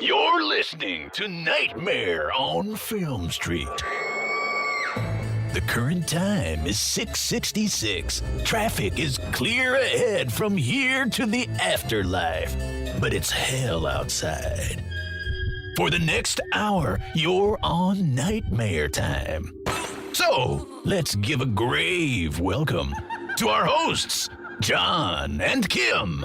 You're listening to Nightmare on Film Street. The current time is 6:66. Traffic is clear ahead from here to the afterlife, but it's hell outside. For the next hour, you're on Nightmare time. So, let's give a grave welcome to our hosts, John and Kim.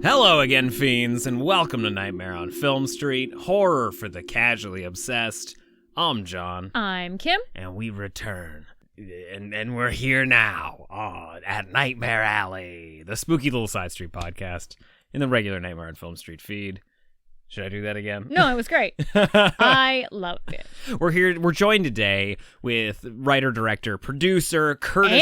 Hello again, fiends, and welcome to Nightmare on Film Street, horror for the casually obsessed. I'm John. I'm Kim. And we return. And we're here now at Nightmare Alley, the spooky little side street podcast in the regular Nightmare on Film Street feed. Should I do that again? No, it was great. I loved it. We're joined today with writer, director, producer, Kurtis.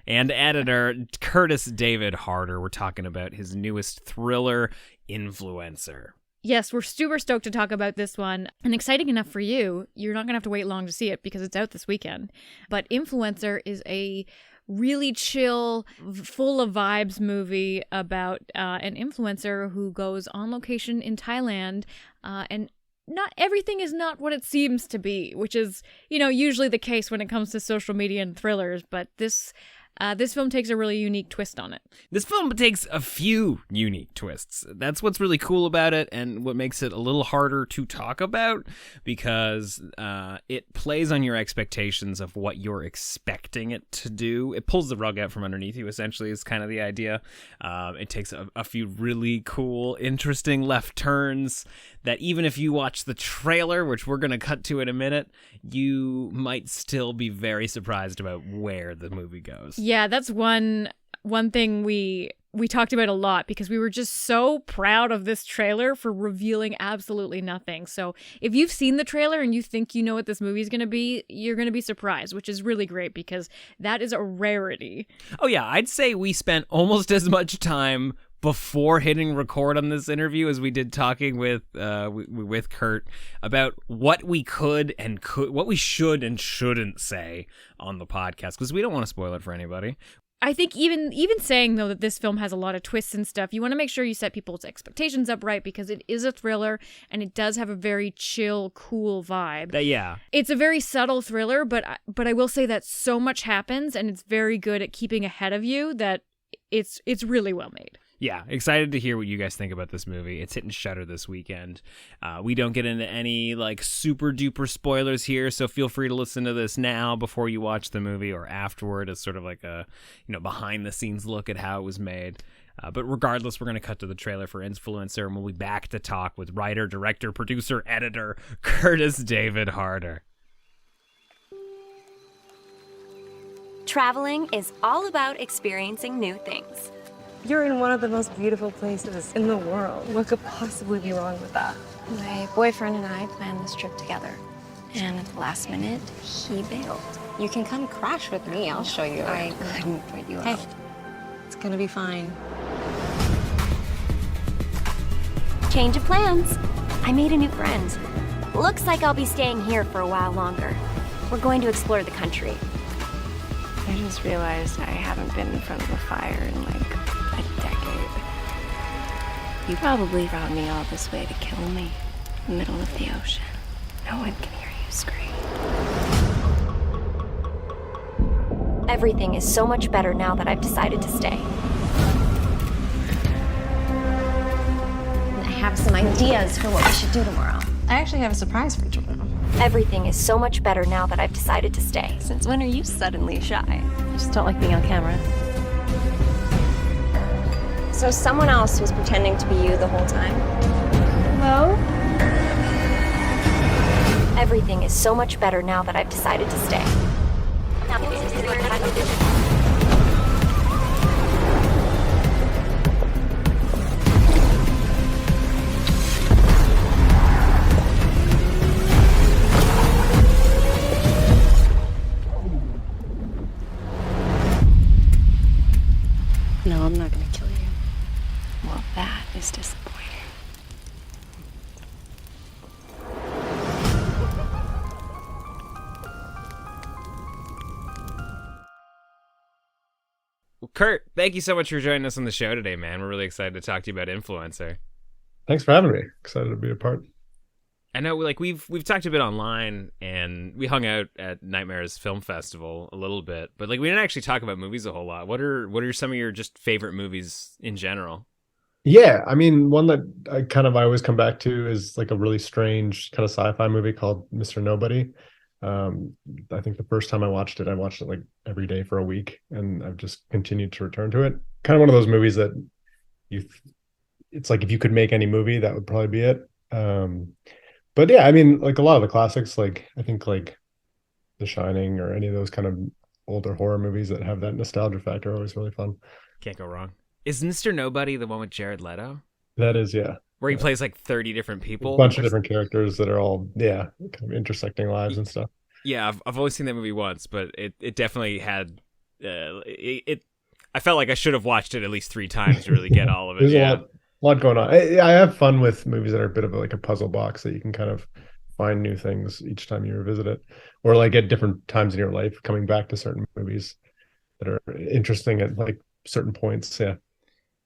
And editor. Kurtis David Harder. We're talking about his newest thriller, Influencer. Yes, we're super stoked to talk about this one. And exciting enough for you, you're not going to have to wait long to see it because it's out this weekend. But Influencer is a really chill, full of vibes movie about an influencer who goes on location in Thailand, and not everything is not what it seems to be, which is, usually the case when it comes to social media and thrillers, but this film takes a really unique twist on it. This film takes a few unique twists. That's what's really cool about it, and what makes it a little harder to talk about, because it plays on your expectations of what you're expecting it to do. It pulls the rug out from underneath you, essentially, is kind of the idea. It takes a few really cool, interesting left turns that even if you watch the trailer, which we're going to cut to in a minute, you might still be very surprised about where the movie goes. Yeah, that's one thing we talked about a lot, because we were just so proud of this trailer for revealing absolutely nothing. So if you've seen the trailer and you think you know what this movie is going to be, you're going to be surprised, which is really great because that is a rarity. Oh yeah, I'd say we spent almost as much time before hitting record on this interview as we did talking with Kurt about what we what we should and shouldn't say on the podcast, because we don't want to spoil it for anybody. I think even saying, though, that this film has a lot of twists and stuff, you want to make sure you set people's expectations up right, because it is a thriller and it does have a very chill, cool vibe. Yeah. It's a very subtle thriller, but I will say that so much happens and it's very good at keeping ahead of you that it's really well made. Yeah, excited to hear what you guys think about this movie. It's hitting Shudder this weekend. We don't get into any super duper spoilers here, so feel free to listen to this now before you watch the movie, or afterward as sort of like a behind the scenes look at how it was made. But regardless, we're going to cut to the trailer for Influencer, and we'll be back to talk with writer, director, producer, editor Kurtis David Harder. Traveling is all about experiencing new things. You're in one of the most beautiful places in the world. What could possibly be wrong with that? My boyfriend and I planned this trip together, and at the last minute, he bailed. You can come crash with me. I'll show you. I couldn't put you out. It's gonna be fine. Change of plans. I made a new friend. Looks like I'll be staying here for a while longer. We're going to explore the country. I just realized I haven't been in front of a fire in a decade. You probably brought me all this way to kill me in the middle of the ocean. No one can hear you scream. Everything is so much better now that I've decided to stay. I have some ideas for what we should do tomorrow. I actually have a surprise for you tomorrow. Everything is so much better now that I've decided to stay. Since when are you suddenly shy? I just don't like being on camera. So someone else was pretending to be you the whole time? Hello? Everything is so much better now that I've decided to stay. No, I'm not gonna kill you. Well, that is disappointing. Well, Kurt, thank you so much for joining us on the show today, man. We're really excited to talk to you about Influencer. Thanks for having me. Excited to be a part. I know, like we've talked a bit online, and we hung out at Nightmares Film Festival a little bit, but like we didn't actually talk about movies a whole lot. What are some of your just favorite movies in general? Yeah, I mean, one that I always come back to is like a really strange kind of sci-fi movie called Mr. Nobody. I think the first time I watched it like every day for a week, and I've just continued to return to it. Kind of one of those movies that you, it's like if you could make any movie, that would probably be it. But yeah, I mean, like a lot of the classics, like I think like The Shining or any of those kind of older horror movies that have that nostalgia factor are always really fun. Can't go wrong. Is Mr. Nobody the one with Jared Leto? That is, yeah. Where he plays like 30 different people? A bunch of different characters that are all, yeah, kind of intersecting lives and stuff. Yeah, I've only seen that movie once, but it definitely had, I felt like I should have watched it at least 3 times to really get all of it. There's yeah. a lot going on. I have fun with movies that are a bit of like a puzzle box that you can kind of find new things each time you revisit it, or like at different times in your life, coming back to certain movies that are interesting at like certain points. Yeah.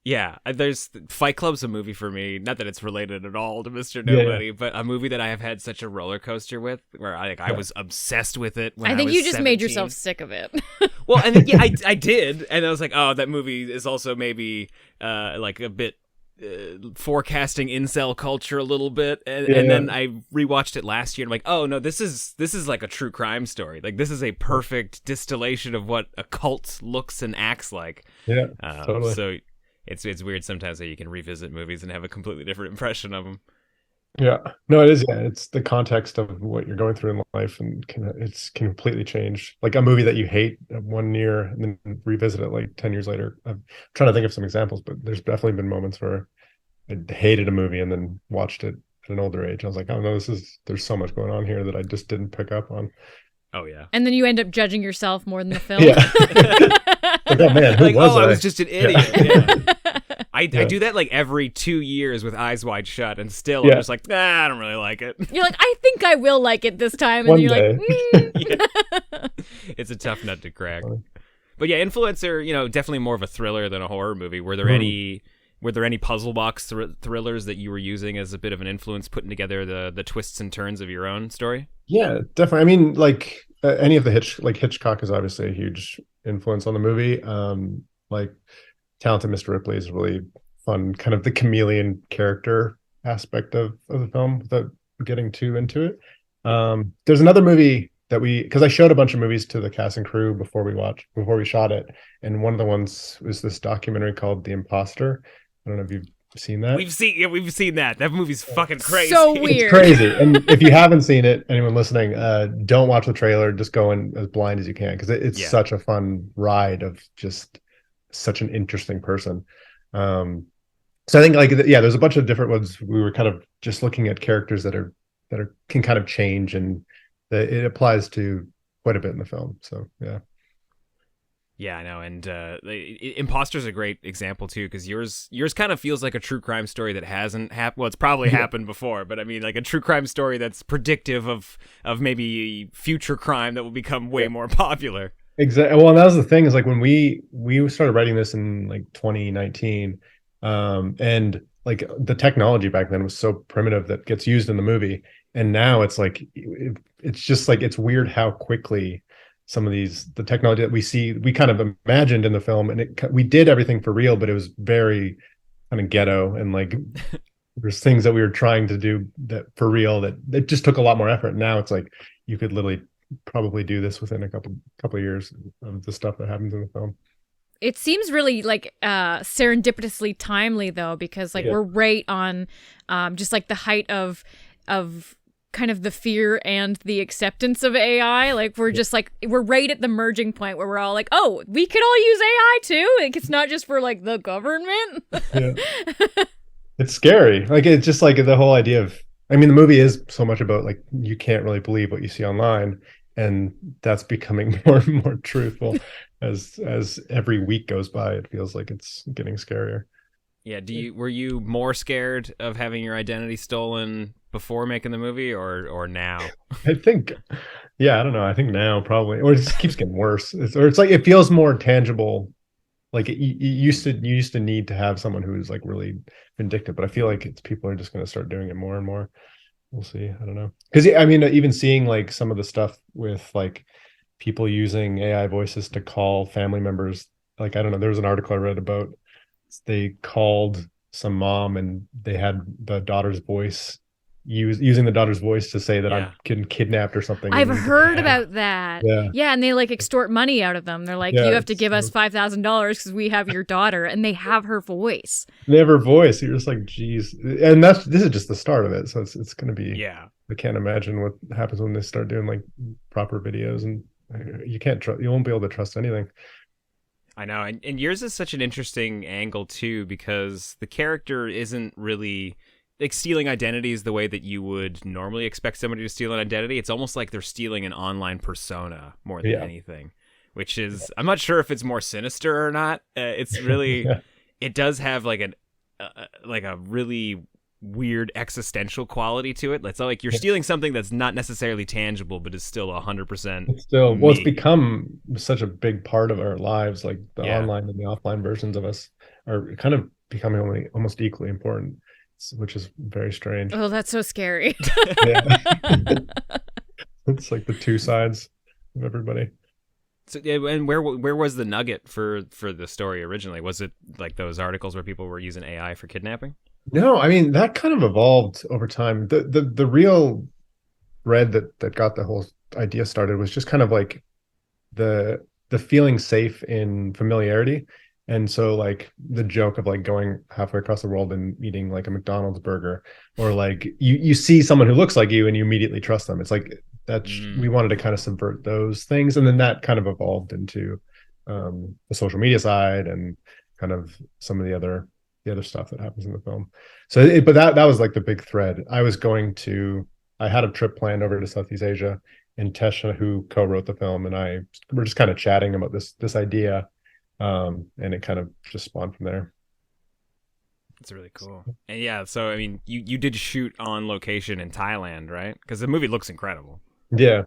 Yeah, there's Fight Club's a movie for me. Not that it's related at all to Mr. Nobody, but a movie that I have had such a roller coaster with, where I was obsessed with it. When I think was you just 17. made yourself sick of it. Well, and yeah, I did, and I was like, oh, that movie is also maybe like a bit forecasting incel culture a little bit, and then I rewatched it last year. And I'm like, oh no, this is like a true crime story. Like this is a perfect distillation of what a cult looks and acts like. Yeah, totally. So. It's weird sometimes that you can revisit movies and have a completely different impression of them. Yeah, no, it is. Yeah, it's the context of what you're going through in life, and it's completely changed. Like a movie that you hate one year and then revisit it like 10 years later. I'm trying to think of some examples, but there's definitely been moments where I hated a movie and then watched it at an older age. I was like, oh no, there's so much going on here that I just didn't pick up on. Oh yeah. And then you end up judging yourself more than the film. Yeah. Like, oh man, who was I was just an idiot. Yeah. I do that like every 2 years with Eyes Wide Shut, and still I'm just like, I don't really like it. You're like, I think I will like it this time, and One you're day. like, It's a tough nut to crack. But yeah, Influencer, definitely more of a thriller than a horror movie. Were there any puzzle box thrillers that you were using as a bit of an influence, putting together the twists and turns of your own story? Yeah, definitely. I mean, like any of the Hitchcock is obviously a huge influence on the movie. Like Talented Mr. Ripley is really fun, kind of the chameleon character aspect of the film without getting too into it. There's another movie that because I showed a bunch of movies to the cast and crew before we shot it, and one of the ones was this documentary called The Imposter. I don't know if you've seen that. We've seen that. That movie's fucking crazy. so weird. It's crazy. And if you haven't seen it, anyone listening, don't watch the trailer. Just go in as blind as you can, because it's such a fun ride of just such an interesting person. So I think there's a bunch of different ones. We were kind of just looking at characters that can kind of change, and it applies to quite a bit in the film. So yeah. Yeah, I know, and Imposter's a great example too, because yours kind of feels like a true crime story that hasn't happened. Well, it's probably happened before, but I mean, like a true crime story that's predictive of maybe future crime that will become way more popular. Exactly. Well, and that was the thing, is like when we started writing this in like 2019, and like the technology back then was so primitive that gets used in the movie, and now it's like it's just like it's weird how quickly some of the technology that we kind of imagined in the film, and we did everything for real, but it was very kind of ghetto, and like there's things that we were trying to do that for real that it just took a lot more effort. Now it's like you could literally probably do this within a couple of years of the stuff that happens in the film. It seems really like serendipitously timely though, because like we're right on just like the height of kind of the fear and the acceptance of AI. Like we're just like, we're right at the merging point where we're all like, oh, we could all use AI too. Like it's not just for like the government. Yeah. It's scary. Like it's just like the whole idea of, I mean, the movie is so much about like you can't really believe what you see online, and that's becoming more and more truthful as every week goes by. It feels like it's getting scarier. Yeah, were you more scared of having your identity stolen before making the movie or now? I think, I don't know. I think now probably, or it just keeps getting worse. It's like it feels more tangible like you used to need to have someone who is like really vindictive, but I feel like it's people are just going to start doing it more and more. We'll see. I don't know. Because I mean, even seeing like some of the stuff with like people using AI voices to call family members, like I don't know, there was an article I read about they called some mom and they had the daughter's voice using the daughter's voice to say that I'm getting kidnapped or something. I've and, heard about that. Yeah. Yeah, and they like extort money out of them. They're like, Yeah, you have to give us $5,000 because we have your daughter, and they have her voice. They have her voice. You're just like, geez. And this is just the start of it. So it's going to be. Yeah. I can't imagine what happens when they start doing like proper videos, and you can't trust. You won't be able to trust anything. I know, and yours is such an interesting angle too, because the character isn't really like stealing identities the way that you would normally expect somebody to steal an identity. It's almost like they're stealing an online persona more than anything, which is, I'm not sure if it's more sinister or not. It's really, it does have like a really weird existential quality to it. It's like you're stealing something that's not necessarily tangible, but is still 100%. It's still, well, it's become such a big part of our lives. Like the online and the offline versions of us are kind of becoming almost equally important, which is very strange. Oh, that's so scary. It's like the two sides of everybody. So, and where was the nugget for the story originally? Was it like those articles where people were using AI for kidnapping? No, I mean that kind of evolved over time. The real thread that got the whole idea started was just kind of like the feeling safe in familiarity. And so like the joke of like going halfway across the world and eating like a McDonald's burger, or like you see someone who looks like you and you immediately trust them. It's like that we wanted to kind of subvert those things. And then that kind of evolved into the social media side and kind of some of the other stuff that happens in the film. So but that was like the big thread. I had a trip planned over to Southeast Asia, and Tesha, who co-wrote the film, and I were just kind of chatting about this idea. And it kind of just spawned from there. That's really cool. And yeah, so I mean, you did shoot on location in Thailand, right? Because the movie looks incredible. Yeah,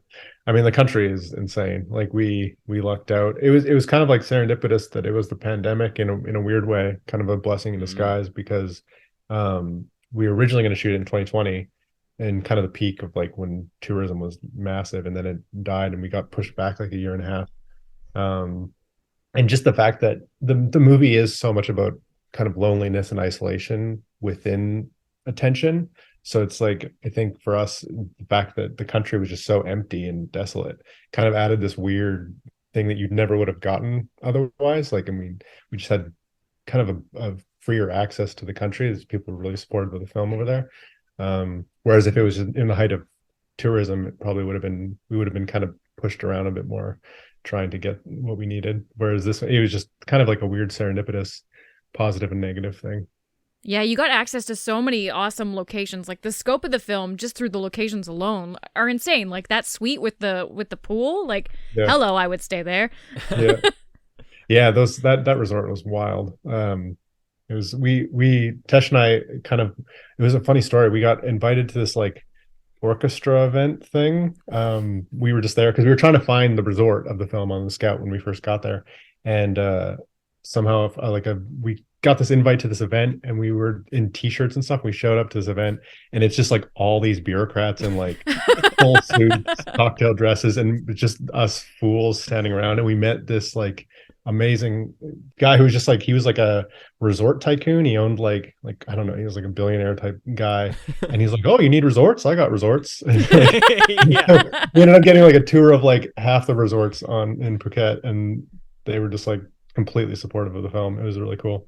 I mean the country is insane. Like we lucked out. It was kind of like serendipitous that it was the pandemic in a weird way, kind of a blessing in disguise, because we were originally going to shoot it in 2020, and kind of the peak of like when tourism was massive, and then it died, and we got pushed back like a year and a half. And just the fact that the movie is so much about kind of loneliness and isolation within attention. So it's like, I think for us, the fact that the country was just so empty and desolate kind of added this weird thing that you never would have gotten otherwise. Like, I mean, we just had kind of a freer access to the country as people were really supportive of the film over there. Whereas if it was in the height of tourism, it probably we would have been kind of pushed around a bit more, trying to get what we needed. Whereas it was just kind of like a weird serendipitous positive and negative thing. Yeah, you got access to so many awesome locations. Like the scope of the film, just through the locations alone, are insane. Like that suite with the pool, like hello, I would stay there. Yeah, that resort was wild. It was Tesh and I it was a funny story. We got invited to this like orchestra event thing. We were just there because we were trying to find the resort of the film on the Scout when we first got there, and somehow we got this invite to this event, and we were in t-shirts and stuff. We showed up to this event, and it's just like all these bureaucrats in like full suits, cocktail dresses, and just us fools standing around. And we met this like amazing guy who was just like, he was like a resort tycoon. He owned like I don't know, he was like a billionaire type guy, and he's like, oh, you need resorts? I got resorts. We ended up getting like a tour of like half the resorts in Phuket, and they were just like completely supportive of the film. It was really cool.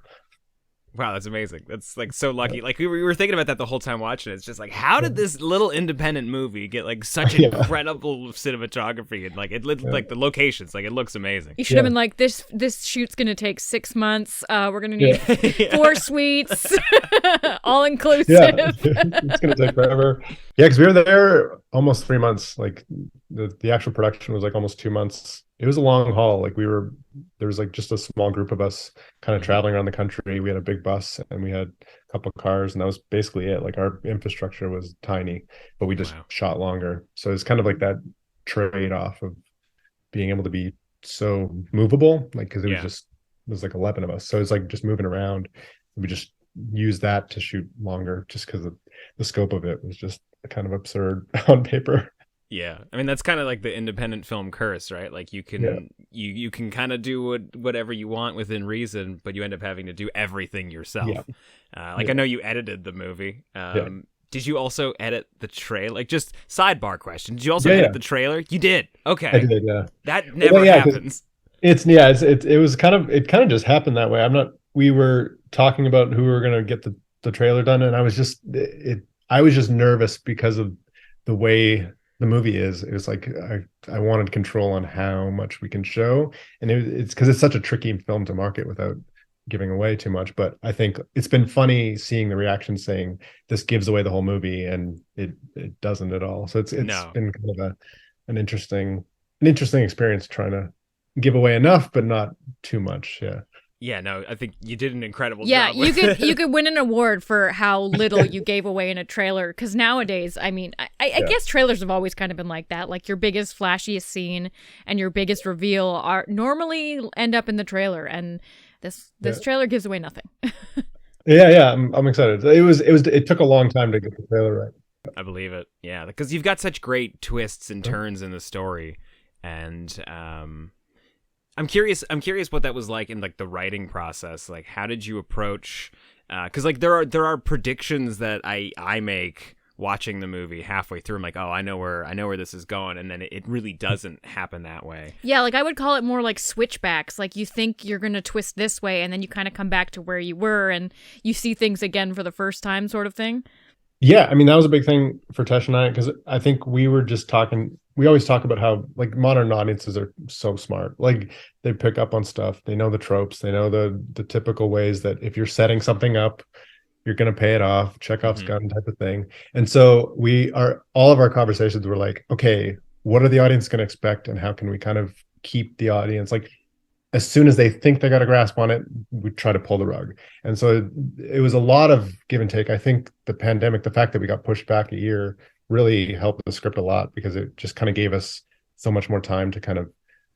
Wow, that's amazing. That's like so lucky. Like we were thinking about that the whole time watching it. It's just like, how did this little independent movie get like such incredible cinematography, and like like the locations, like it looks amazing. You should have been like, this shoot's gonna take 6 months. We're gonna need 4 suites, all inclusive. Yeah, it's gonna take forever. Yeah, because we were there almost 3 months. Like the actual production was like almost 2 months. It was a long haul. Like there was like just a small group of us kind of traveling around the country. We had a big bus and we had a couple of cars, and that was basically it. Like our infrastructure was tiny, but we just shot longer. So it's kind of like that trade-off of being able to be so movable, like because it was just there's like 11 of us, so it's like just moving around. We just use that to shoot longer, just because the scope of it was just kind of absurd on paper. Yeah, I mean that's kind of like the independent film curse, right? Like you can you can kind of do whatever you want within reason, but you end up having to do everything yourself. I know you edited the movie. Did you also edit the trailer? Like, just sidebar question: did you also edit the trailer? You did. Okay, I did. Yeah, that never happens. It was kind of just happened that way. We were talking about who we were going to get the trailer done, and I was just nervous because of the way the movie is. It was like I wanted control on how much we can show, and it's because it's such a tricky film to market without giving away too much. But I think it's been funny seeing the reaction saying this gives away the whole movie, and it doesn't at all. So it's been kind of an interesting experience trying to give away enough but not too much. Yeah, no, I think you did an incredible Yeah, job. you could win an award for how little you gave away in a trailer, because nowadays, I mean, I guess trailers have always kind of been like that. Like, your biggest, flashiest scene and your biggest reveal are normally end up in the trailer, and this trailer gives away nothing. I'm excited. It took a long time to get the trailer right. I believe it. Yeah, because you've got such great twists and turns in the story, and I'm curious what that was like in like the writing process. Like, how did you approach? Because like there are predictions that I make watching the movie halfway through. I'm like, oh, I know where this is going, and then it really doesn't happen that way. Yeah, like I would call it more like switchbacks. Like, you think you're gonna twist this way, and then you kind of come back to where you were, and you see things again for the first time, sort of thing. Yeah, I mean, that was a big thing for Tesh and I, because I think we were just talking. We always talk about how like modern audiences are so smart. Like, they pick up on stuff. They know the tropes. They know the typical ways that if you're setting something up, you're going to pay it off. Chekhov's gun type of thing. And so all of our conversations were like, okay, what are the audience going to expect, and how can we kind of keep the audience, like, as soon as they think they got a grasp on it, we try to pull the rug. And so it was a lot of give and take. I think the pandemic, the fact that we got pushed back a year, really helped the script a lot, because it just kind of gave us so much more time to kind of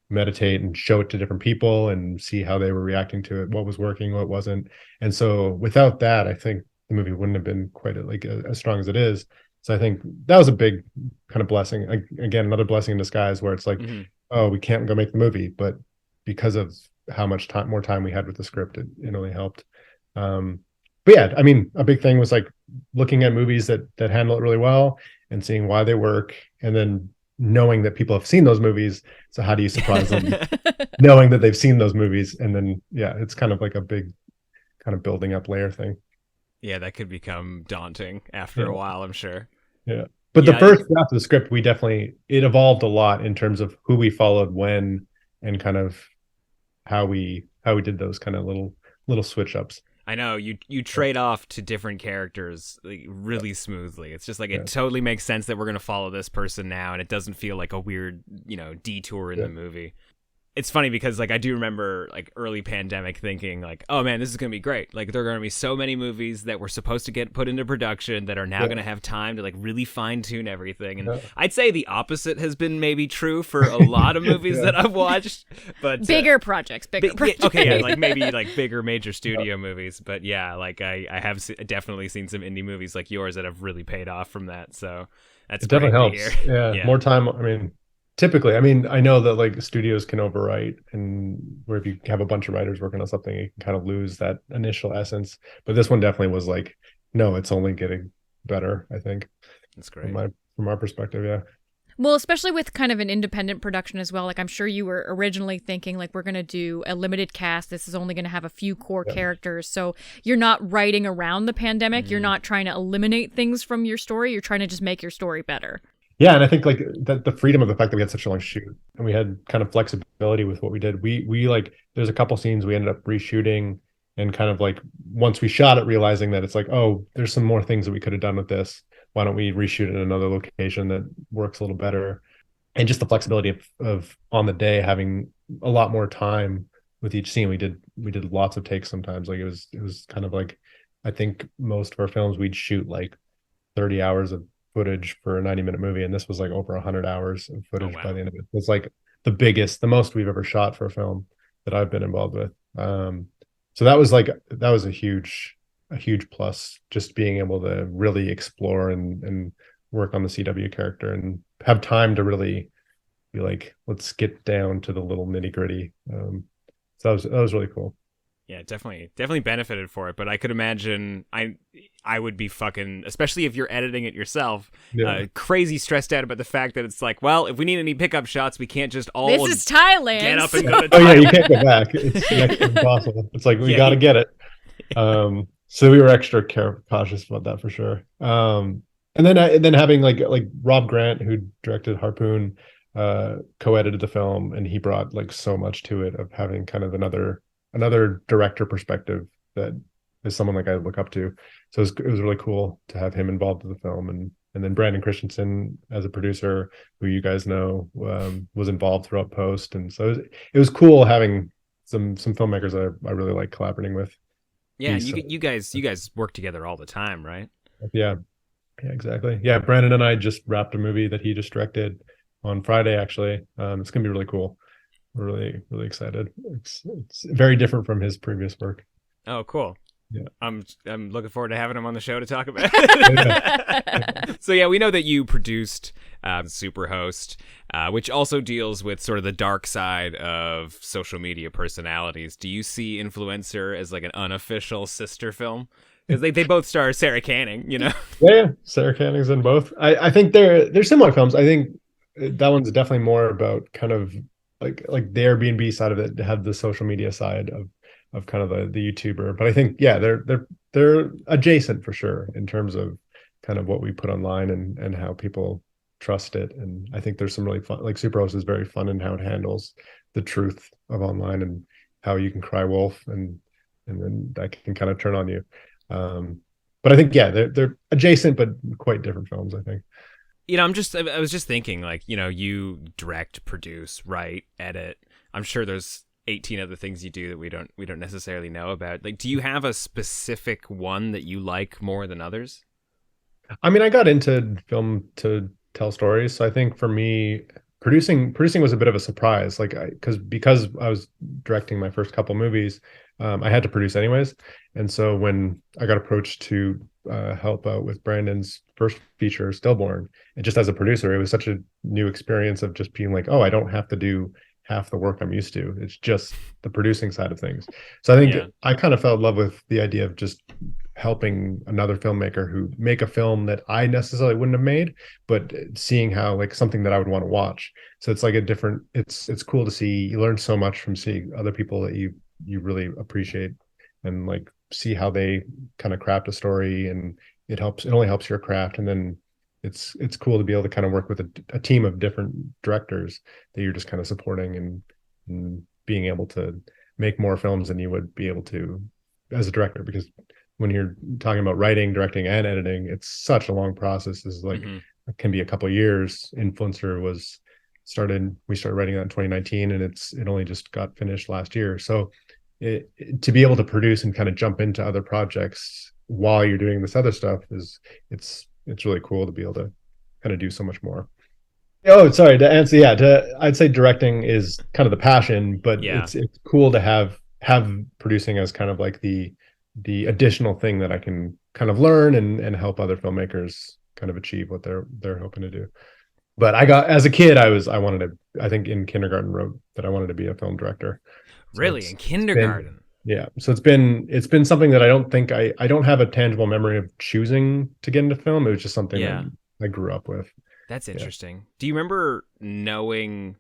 meditate and show it to different people and see how they were reacting to it, what was working, what wasn't. And so without that, I think the movie wouldn't have been quite as strong as it is. So I think that was a big kind of blessing. Again, another blessing in disguise, where it's like, oh, we can't go make the movie, but because of how much more time we had with the script, it really helped. But yeah, I mean, a big thing was like looking at movies that handle it really well and seeing why they work, and then knowing that people have seen those movies. So how do you surprise them knowing that they've seen those movies? And then, yeah, it's kind of like a big kind of building up layer thing. Yeah, that could become daunting after a while, I'm sure. Yeah. But the first draft of the script, it evolved a lot in terms of who we followed when, and kind of how we did those kind of little switch ups. I know you trade off to different characters like really smoothly. It's just like it totally makes sense that we're going to follow this person now, and it doesn't feel like a weird, detour in the movie. It's funny because like I do remember like early pandemic thinking like, oh man, this is going to be great. Like, there are going to be so many movies that were supposed to get put into production that are now going to have time to like really fine tune everything. And I'd say the opposite has been maybe true for a lot of movies that I've watched, but bigger projects. Okay. Yeah. Like maybe like bigger major studio movies, but yeah, like I have definitely seen some indie movies like yours that have really paid off from that. So that's it definitely helps. Yeah. More time. I mean, typically, I mean, I know that like studios can overwrite, and where if you have a bunch of writers working on something, you can kind of lose that initial essence. But this one definitely was like, no, it's only getting better, I think. That's great. From our perspective, yeah. Well, especially with kind of an independent production as well. Like, I'm sure you were originally thinking like, we're going to do a limited cast. This is only going to have a few core characters. So you're not writing around the pandemic. You're not trying to eliminate things from your story. You're trying to just make your story better. Yeah, and I think like the freedom of the fact that we had such a long shoot, and we had kind of flexibility with what we did. We like, there's a couple scenes we ended up reshooting, and kind of like once we shot it, realizing that it's like, oh, there's some more things that we could have done with this. Why don't we reshoot it in another location that works a little better? And just the flexibility of on the day having a lot more time with each scene. We did lots of takes sometimes. Like it was kind of like, I think most of our films we'd shoot like 30 hours of footage for a 90-minute movie, and this was like over 100 hours of footage by the end of it. It's like the most we've ever shot for a film that I've been involved with. So that was a huge plus, just being able to really explore and work on the CW character and have time to really be like, let's get down to the little nitty gritty. So that was really cool. Yeah, definitely benefited for it. But I could imagine I would be fucking, especially if you're editing it yourself, crazy stressed out about the fact that it's like, well, if we need any pickup shots, we can't just all This is Thailand. get up and go to Thailand. Oh yeah, you can't go back. It's next to impossible. It's like we got to get it. So we were extra cautious about that for sure. And then having like Rob Grant, who directed Harpoon, co-edited the film, and he brought like so much to it, of having kind of another director perspective that is someone like I look up to. So it was really cool to have him involved in the film, and then Brandon Christensen as a producer, who you guys know, was involved throughout post, and so it was cool having some filmmakers I really like collaborating with. Yeah, you guys work together all the time, right? Yeah, exactly. Yeah, Brandon and I just wrapped a movie that he just directed on Friday. Actually, it's gonna be really cool. We're really excited. It's very different from his previous work. Oh, cool. Yeah, I'm looking forward to having him on the show to talk about it. So yeah, we know that you produced Superhost, which also deals with sort of the dark side of social media personalities. Do you see Influencer as like an unofficial sister film? Because they both star Sarah Canning, you know? Yeah, Sarah Canning's in both. I think they're similar films. I think that one's definitely more about kind of like the Airbnb side of it, to have the social media side of kind of the YouTuber. But I think, yeah, they're adjacent for sure in terms of kind of what we put online and how people trust it. And I think there's some really fun, like Superhost is very fun in how it handles the truth of online and how you can cry wolf and then that can kind of turn on you. But I think, yeah, they're adjacent but quite different films, I think. You know, I was just thinking, like, you know, you direct, produce, write, edit. I'm sure there's 18 other things you do that we don't necessarily know about. Like, do you have a specific one that you like more than others? I mean, I got into film to tell stories, so I think for me, producing was a bit of a surprise. Like, because I was directing my first couple movies, I had to produce anyways. And so when I got approached to help out with Brandon's first feature, Stillborn, and just as a producer, it was such a new experience of just being like, oh, I don't have to do half the work I'm used to. It's just the producing side of things. So I think I kind of fell in love with the idea of just helping another filmmaker who make a film that I necessarily wouldn't have made, but seeing how like something that I would want to watch. So it's like it's cool to see. You learn so much from seeing other people that you really appreciate, and like see how they kind of craft a story, and it only helps your craft. And then it's cool to be able to kind of work with a team of different directors that you're just kind of supporting and being able to make more films than you would be able to as a director, because when you're talking about writing, directing, and editing, it's such a long process. It's like it can be a couple of years. Influencer we started writing that in 2019, and it only just got finished last year. So to be able to produce and kind of jump into other projects while you're doing this other stuff it's really cool to be able to kind of do so much more. Oh, sorry, to answer, I'd say directing is kind of the passion, but it's cool to have producing as kind of like the additional thing that I can kind of learn and help other filmmakers kind of achieve what they're hoping to do. But as a kid, I think in kindergarten wrote that I wanted to be a film director. So really, in kindergarten? So it's been something that I don't think I don't have a tangible memory of choosing to get into film. It was just something that I grew up with. That's interesting. Do you remember knowing,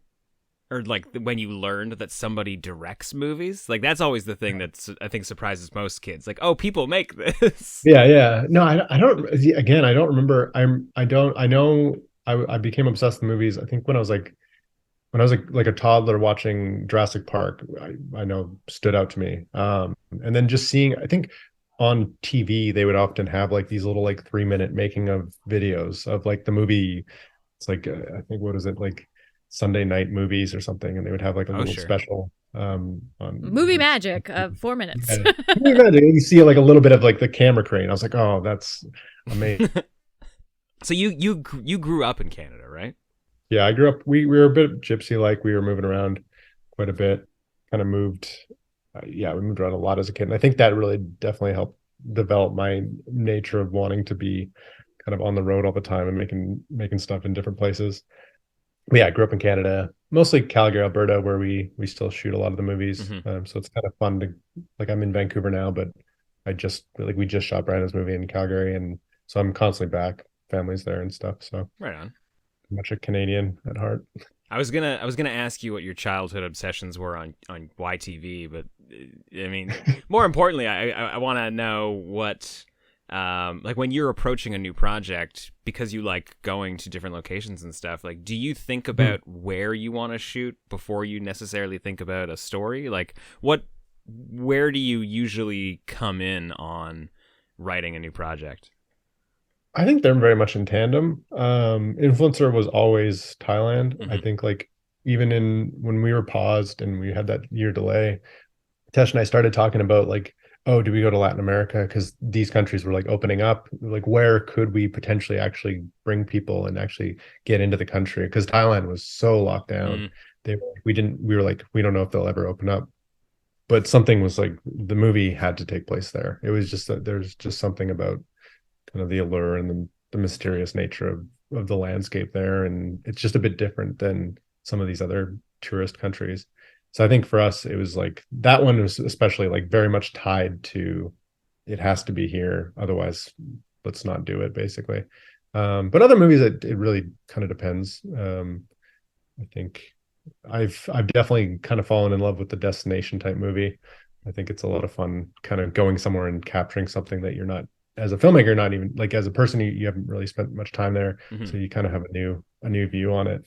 or like when you learned that somebody directs movies? Like that's always the thing that I think surprises most kids. Like, oh, people make this. Yeah. No, I don't. Again, I don't remember. I know I became obsessed with movies. I think when I was like a toddler watching Jurassic Park, I know stood out to me. And then just seeing, I think on TV, they would often have like these little like 3-minute making of videos of like the movie. It's like, I think, what is it, like Sunday night movies or something. And they would have like a little special on movie magic of 4 minutes. Movie magic. You see like a little bit of like the camera crane. I was like, oh, that's amazing. So you grew up in Canada, right? Yeah, I grew up. We were a bit gypsy-like. We were moving around quite a bit. Kind of moved yeah, we moved around a lot as a kid, and I think that really definitely helped develop my nature of wanting to be kind of on the road all the time and making stuff in different places. But yeah, I grew up in Canada, mostly Calgary, Alberta, where we still shoot a lot of the movies. So it's kind of fun to, like, I'm in Vancouver now, but we just shot Brandon's movie in Calgary, and so I'm constantly back. Family's there and stuff. So right on. Much a Canadian at heart. I was gonna ask you what your childhood obsessions were on YTV, but I mean, more importantly, I want to know what, like, when you're approaching a new project, because you like going to different locations and stuff. Like, do you think about where you want to shoot before you necessarily think about a story? Like, where do you usually come in on writing a new project? I think they're very much in tandem. Influencer was always Thailand. I think, like, even when we were paused and we had that year delay, Tesh and I started talking about, like, oh, do we go to Latin America? Because these countries were like opening up. Like, where could we potentially actually bring people and actually get into the country? Because Thailand was so locked down. We were like, we don't know if they'll ever open up. But something was like, the movie had to take place there. It was just that there's just something about kind of the allure and the mysterious nature of the landscape there, and it's just a bit different than some of these other tourist countries. So I think for us, it was like, that one was especially like very much tied to, it has to be here, otherwise let's not do it, basically. But other movies, it really kind of depends. I think I've definitely kind of fallen in love with the destination type movie. I think it's a lot of fun kind of going somewhere and capturing something that you're not, as a filmmaker, not even, like, as a person, you haven't really spent much time there. So you kind of have a new view on it.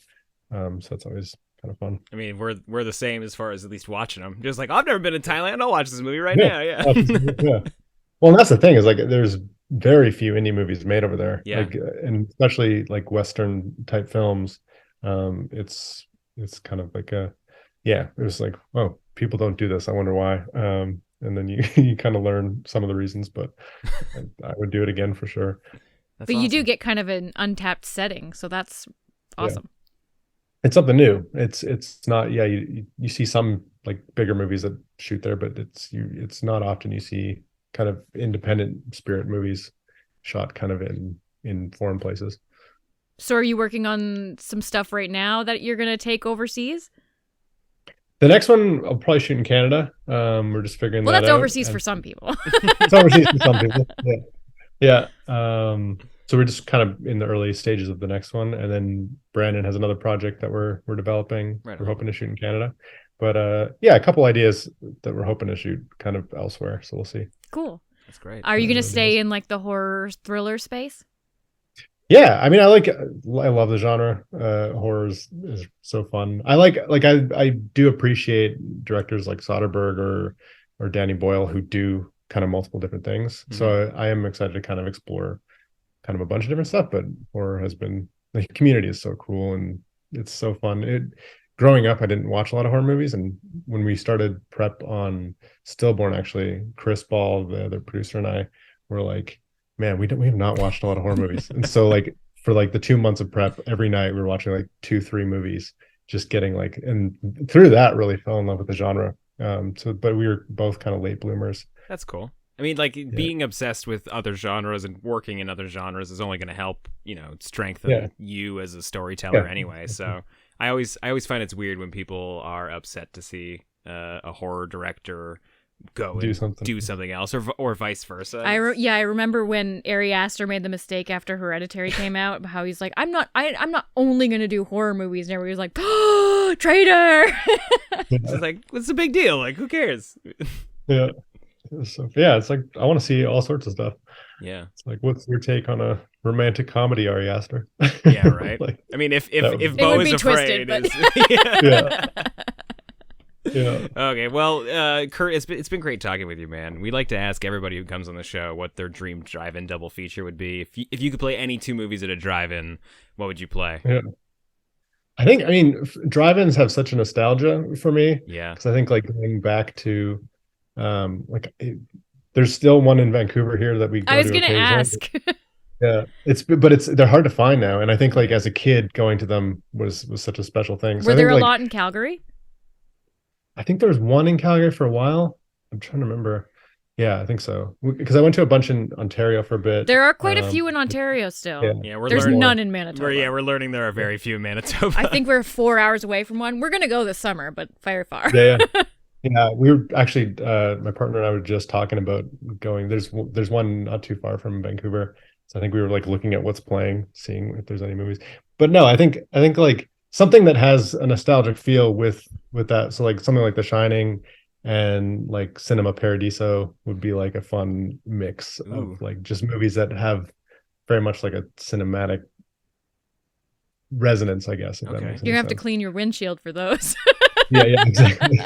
So it's always kind of fun. I mean, we're the same as far as at least watching them. Just like, I've never been in Thailand, I'll watch this movie right now. Yeah. Yeah. Well, and that's the thing, is like, there's very few indie movies made over there. Yeah. Like, and especially like Western type films. It's kind of like it was like, oh, people don't do this, I wonder why. And then you kind of learn some of the reasons, but I would do it again for sure. But awesome. You do get kind of an untapped setting, so that's awesome. Yeah. It's something new. It's not, you see some like bigger movies that shoot there, but it's not often you see kind of independent spirit movies shot kind of in foreign places. So are you working on some stuff right now that you're going to take overseas? The next one I'll probably shoot in Canada. We're just figuring that out. Well, that's overseas for some people. It's overseas for some people. Yeah. So we're just kind of in the early stages of the next one, and then Brandon has another project that we're developing. Right. We're hoping to shoot in Canada, but a couple ideas that we're hoping to shoot kind of elsewhere. So we'll see. Cool. That's great. Are you going to stay in like the horror thriller space? Yeah, I mean, I love the genre. Horror is so fun. I do appreciate directors like Soderbergh or Danny Boyle who do kind of multiple different things. So I am excited to kind of explore kind of a bunch of different stuff. But horror has been, the community is so cool and it's so fun. Growing up, I didn't watch a lot of horror movies, and when we started prep on Stillborn, actually, Chris Ball, the other producer, and I were like, man, we have not watched a lot of horror movies. And so like for like the 2 months of prep, every night we were watching like 2-3 movies, just getting like, and through that really fell in love with the genre. But we were both kind of late bloomers. That's cool. I mean, like, being obsessed with other genres and working in other genres is only going to help, strengthen you as a storyteller anyway. So I always find it's weird when people are upset to see a horror director go do something else, or vice versa. I remember when Ari Aster made the mistake after Hereditary came out, how he's like, I'm not only gonna do horror movies, and everybody was like, oh, traitor. It's like, what's the big deal? Like, who cares? Yeah. So, it's like, I want to see all sorts of stuff. Yeah. It's like, what's your take on a romantic comedy, Ari Aster? Yeah, right. Like, I mean, if Bo is afraid, yeah. Yeah. Okay. Well, Kurt, it's been great talking with you, man. We like to ask everybody who comes on the show what their dream drive-in double feature would be. If you could play any 2 movies at a drive-in, what would you play? Yeah. I mean, drive-ins have such a nostalgia for me. Yeah. Because I think like going back to, there's still one in Vancouver here that we go to. I was going to ask. Yeah, they're hard to find now, and I think like as a kid going to them was such a special thing. Were there a lot in Calgary? I think there was one in Calgary for a while. I'm trying to remember. Yeah, I think so. Because I went to a bunch in Ontario for a bit. There are quite a few in Ontario still. Yeah, There's none in Manitoba. We're learning there are very few in Manitoba. I think we're 4 hours away from one. We're gonna go this summer, but very far. Yeah. Yeah, we were actually my partner and I were just talking about going. There's one not too far from Vancouver, so I think we were like looking at what's playing, seeing if there's any movies. But no, I think like something that has a nostalgic feel with that. So like something like The Shining and like Cinema Paradiso would be like a fun mix of like just movies that have very much like a cinematic resonance, I guess. If that makes You're gonna have to sense. clean your windshield for those. Yeah, exactly.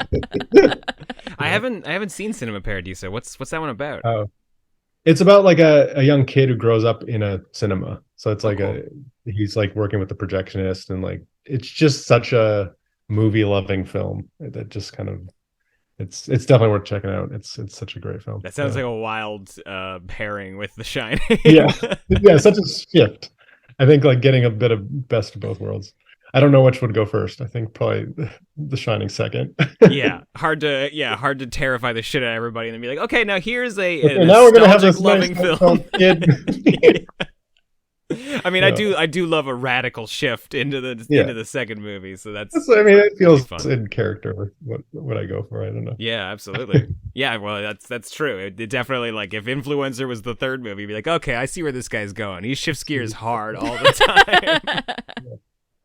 I haven't seen Cinema Paradiso. What's that one about? Oh, it's about like a young kid who grows up in a cinema. So it's like he's like working with the projectionist, and like it's just such a movie loving film that just kind of it's definitely worth checking out. It's such a great film. That sounds like a wild pairing with The Shining. Yeah, such a shift. I think like getting a bit of best of both worlds. I don't know which would go first. I think probably The Shining second. Yeah, hard to terrify the shit out of everybody and then be like, okay, now here's a now we're gonna have this loving nice film. Kid. I mean, I do love a radical shift into the second movie, so that's. I mean, it feels fun. in character with what I go for. I don't know. Yeah, absolutely. Yeah, well, that's true. It definitely, like, if Influencer was the third movie, you'd be like, okay, I see where this guy's going. He shifts gears hard all the time.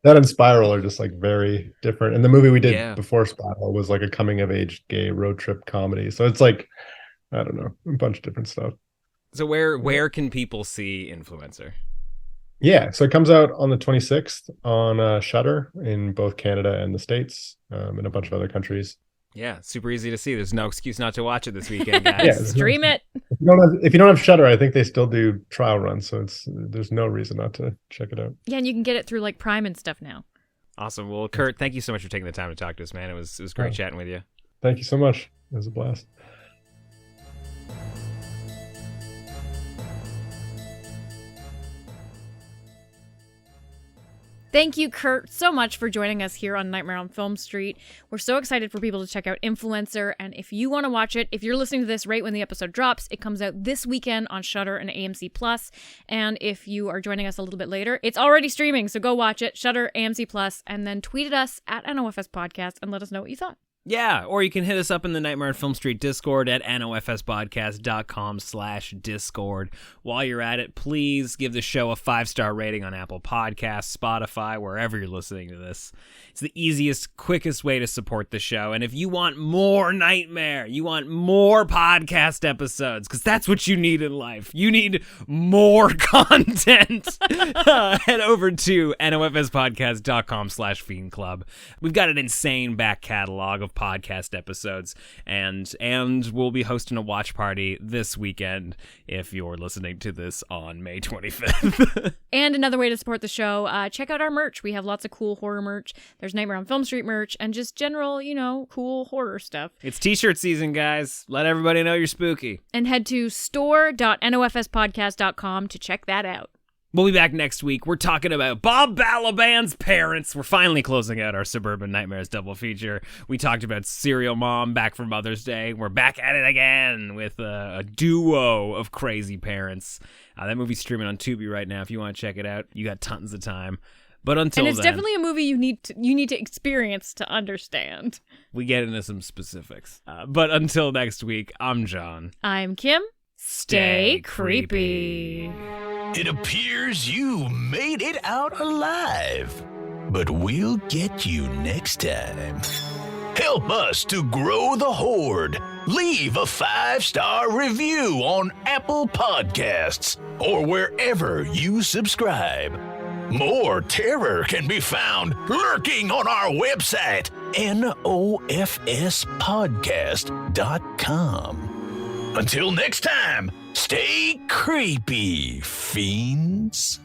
That and Spiral are just like very different. And the movie we did before Spiral was like a coming of age gay road trip comedy. So it's like, I don't know, a bunch of different stuff. So where can people see Influencer? Yeah, so it comes out on the 26th on Shudder in both Canada and the States, and a bunch of other countries. Yeah, super easy to see. There's no excuse not to watch it this weekend, guys. Stream it. If you don't have Shudder, I think they still do trial runs, so there's no reason not to check it out. Yeah, and you can get it through like Prime and stuff now. Awesome. Well, Kurt, thank you so much for taking the time to talk to us, man. It was great chatting with you. Thank you so much. It was a blast. Thank you, Kurt, so much for joining us here on Nightmare on Film Street. We're so excited for people to check out Influencer, and if you want to watch it, if you're listening to this right when the episode drops, it comes out this weekend on Shudder and AMC+, and if you are joining us a little bit later, it's already streaming, so go watch it, Shudder, AMC+, and then tweet at us at NOFS Podcast and let us know what you thought. Yeah, or you can hit us up in the Nightmare on Film Street Discord at nofspodcast.com/Discord. While you're at it, please give the show a 5-star rating on Apple Podcasts, Spotify, wherever you're listening to this. It's the easiest, quickest way to support the show. And if you want more Nightmare, you want more podcast episodes, because that's what you need in life. You need more content. Head over to nofspodcast.com/Fiend Club. We've got an insane back catalog of podcast episodes, and we'll be hosting a watch party this weekend if you're listening to this on May 25th. And another way to support the show, check out our merch. We have lots of cool horror merch. There's Nightmare on Film Street merch and just general, cool horror stuff. It's t-shirt season, guys. Let everybody know you're spooky. And head to store.nofspodcast.com to check that out. We'll be back next week. We're talking about Bob Balaban's parents. We're finally closing out our Suburban Nightmares double feature. We talked about Serial Mom back for Mother's Day. We're back at it again with a duo of crazy parents. That movie's streaming on Tubi right now. If you want to check it out, you got tons of time. But until then... And it's definitely a movie you need to experience to understand. We get into some specifics. But until next week, I'm John. I'm Kim. Stay creepy. It appears you made it out alive, but we'll get you next time. Help us to grow the horde. Leave a 5-star review on Apple Podcasts or wherever you subscribe. More terror can be found lurking on our website, nofspodcast.com. Until next time, stay creepy, fiends.